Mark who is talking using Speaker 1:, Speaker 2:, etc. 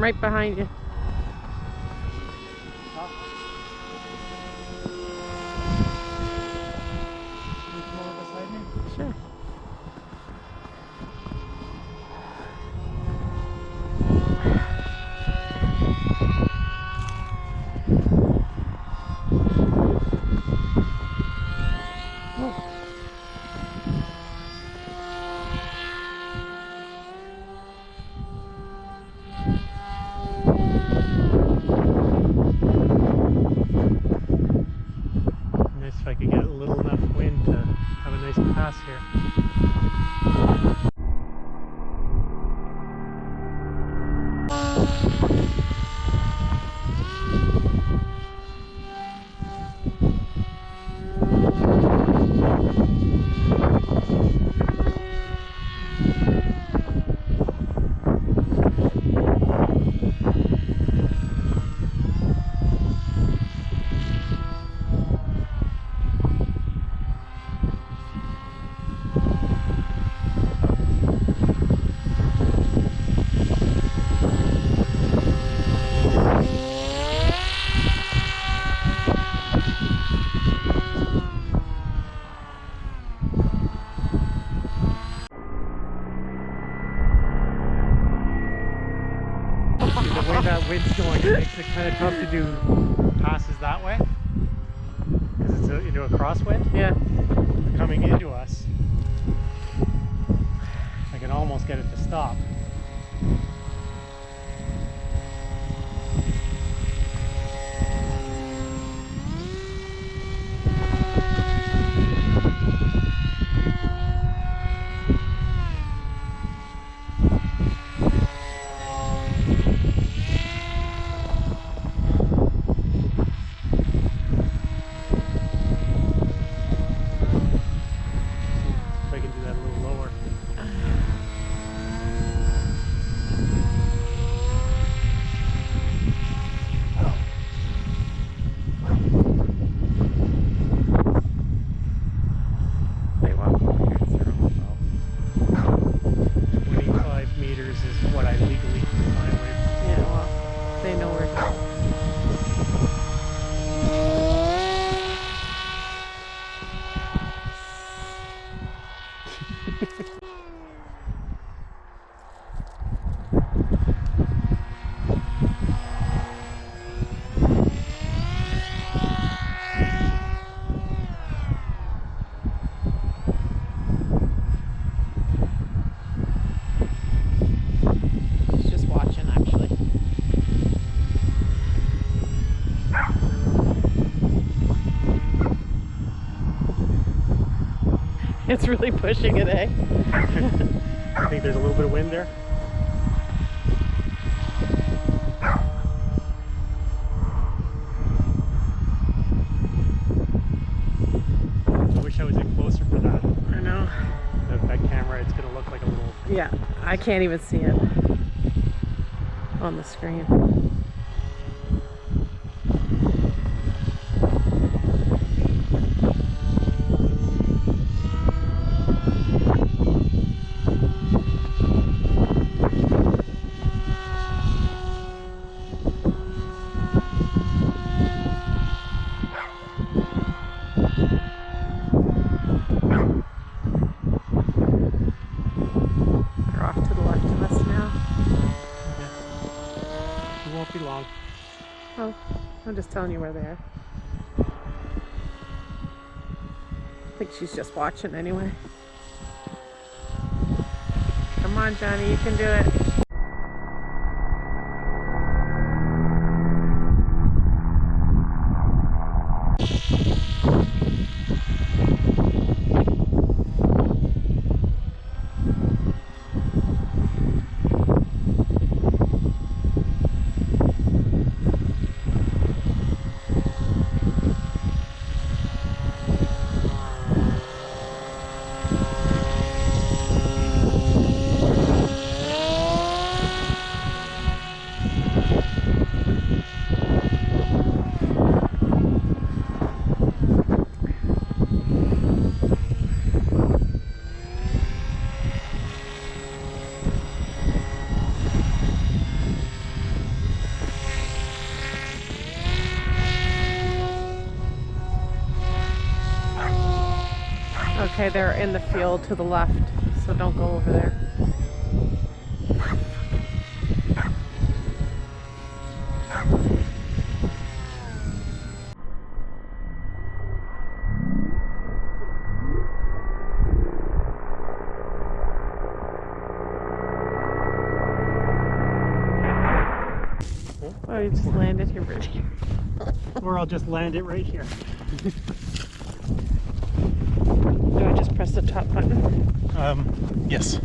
Speaker 1: I'm right behind you. Sure.
Speaker 2: Nice if I could get a little enough wind to have a nice pass here. The way that wind's going, it makes it kind of tough to do passes that way because it's into a crosswind.
Speaker 1: Yeah.
Speaker 2: Coming into us, I can almost get it to stop. If I can do that a little lower.
Speaker 1: They walk over here through.
Speaker 2: 25 meters is what I legally fly with.
Speaker 1: Yeah, well, they know where to go. He's just watching, actually. It's really pushing it, eh?
Speaker 2: I think there's a little bit of wind there. I wish I was in closer for that.
Speaker 1: I know.
Speaker 2: That camera, it's going to look like a little...
Speaker 1: Yeah, I can't even see it on the screen. They're off to the left of us now.
Speaker 2: It won't be long.
Speaker 1: Oh, I'm just telling you where they are. I think she's just watching anyway. Come on, Johnny, you can do it. Okay, they're in the field to the left, so don't go over there. Oh, you just landed here, right here.
Speaker 2: Or I'll just land it right here.
Speaker 1: Do I just press the top button?
Speaker 3: Yes.